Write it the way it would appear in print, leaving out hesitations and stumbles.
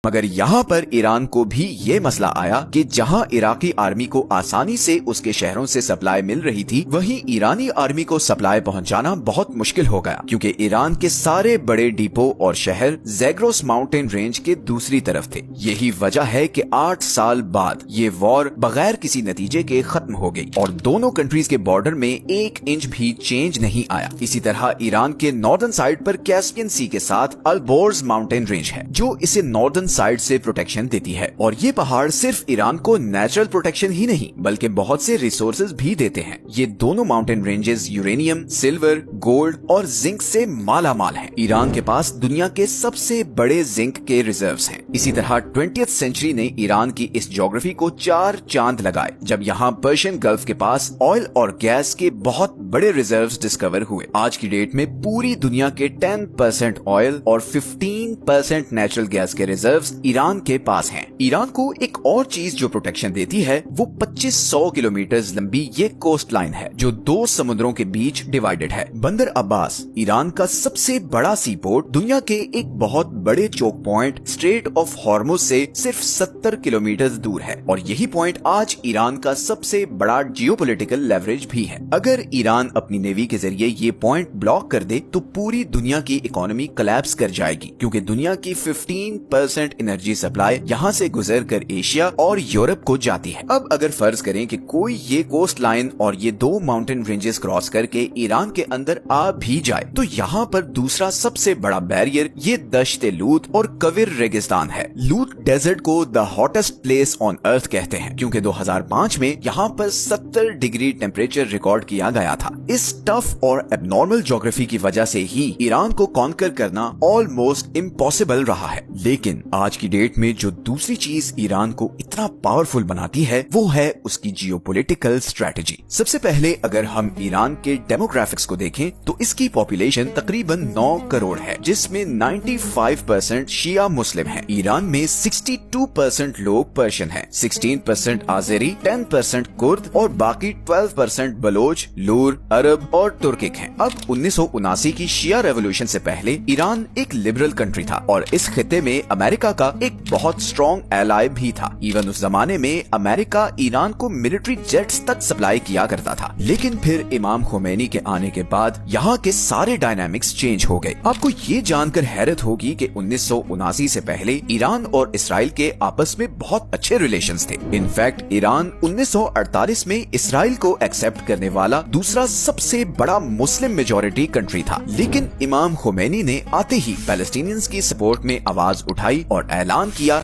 मगर यहाँ पर ईरान को भी ये मसला आया कि जहाँ इराकी आर्मी को आसानी से उसके शहरों से सप्लाई मिल रही थी, वहीं ईरानी आर्मी को सप्लाई पहुँचाना बहुत मुश्किल हो गया, क्योंकि ईरान के सारे बड़े डिपो और शहर ज़ैग्रोस माउंटेन रेंज के दूसरी तरफ थे। यही वजह है कि 8 साल बाद ये वॉर बगैर किसी नतीजे के खत्म हो गई और दोनों कंट्रीज के बॉर्डर में 1 इंच भी चेंज नहीं आया। इसी तरह ईरान के नॉर्दर्न साइड पर कैस्पियन सी के साथ अल्बोर्ज माउंटेन रेंज है, जो इसे नॉर्दर्न साइड से प्रोटेक्शन देती है। और ये पहाड़ सिर्फ ईरान को नेचुरल प्रोटेक्शन ही नहीं बल्कि बहुत से रिसोर्सेज भी देते हैं। ये दोनों mountain ranges uranium, silver, gold और जिंक से माला माल है। ईरान के पास दुनिया के सबसे बड़े जिंक के रिजर्व्स हैं। इसी तरह 20th सेंचुरी ने ईरान की इस ज्योग्राफी को 4 चांद लगाए, जब यहाँ पर्शियन गल्फ के पास ऑयल और गैस के बहुत बड़े रिजर्व्स डिस्कवर हुए। आज की डेट में पूरी दुनिया के 10% ऑयल और 15% नेचुरल गैस के रिजर्व्स ईरान के पास हैं। ईरान को एक और चीज जो प्रोटेक्शन देती है वो 2500 किलोमीटर लंबी ये कोस्ट लाइन है, जो 2 समुद्रों के बीच डिवाइडेड है। बंदर अब्बास ईरान का सबसे बड़ा सी पोर्ट दुनिया के एक बहुत बड़े choke point strait of Hormuz से सिर्फ 70 किलोमीटर दूर है, और यही पॉइंट आज ईरान का सबसे बड़ा जियोपॉलिटिकल लेवरेज भी है। अगर ईरान अपनी नेवी के जरिए ये पॉइंट ब्लॉक कर दे तो पूरी दुनिया की इकोनॉमी कोलैप्स कर जाएगी, क्योंकि दुनिया की 15% एनर्जी सप्लाई यहाँ से गुजर कर एशिया और यूरोप को जाती है। अब अगर फर्ज करें कि कोई ये कोस्ट लाइन और ये 2 माउंटेन रेंजेस क्रॉस करके ईरान के अंदर आ भी जाए, तो यहाँ पर दूसरा सबसे बड़ा बैरियर ये दश्ते लूत और कविर रेगिस्तान है। लूत डेजर्ट को the hottest place on earth कहते हैं, क्योंकि 2005 में यहाँ पर 70 डिग्री टेम्परेचर रिकॉर्ड किया गया था। इस टफ और एबनॉर्मल ज्योग्राफी की वजह से ही ईरान को कॉन्कर करना ऑलमोस्ट इम्पॉसिबल रहा है। लेकिन आज की डेट में जो दूसरी चीज ईरान को इतना पावरफुल बनाती है वो है उसकी जियोपॉलिटिकल स्ट्रेटजी। सबसे पहले अगर हम ईरान के डेमोग्राफिक्स को देखें तो इसकी पॉपुलेशन तकरीबन 9 करोड़ है, जिसमें 95% शिया मुस्लिम हैं। ईरान में 62% लोग पर्शियन हैं, 16% आज़ेरी, 10% कुर्द और बाकी 12% बलोच, लूर, अरब और तुर्किक हैं। अब 1979 की शिया रेवोल्यूशन से पहले ईरान एक लिबरल कंट्री था और इस खित्ते में अमेरिका का एक बहुत स्ट्रॉन्ग एलाय भी था। इवन उस जमाने में अमेरिका ईरान को मिलिट्री जेट्स तक सप्लाई किया करता था। लेकिन फिर इमाम खोमेनी के आने के बाद यहाँ के सारे डायनामिक्स चेंज हो गए। आपको ये जानकर हैरत होगी कि 1979 से पहले ईरान और इसराइल के आपस में बहुत अच्छे रिलेशंस थे। इनफैक्ट ईरान 1948 में इसराइल को एक्सेप्ट करने वाला दूसरा सबसे बड़ा मुस्लिम मेजॉरिटी कंट्री था। लेकिन इमाम खोमेनी ने आते ही पैलेस्टीनियंस की सपोर्ट में आवाज उठाई और ऐलान किया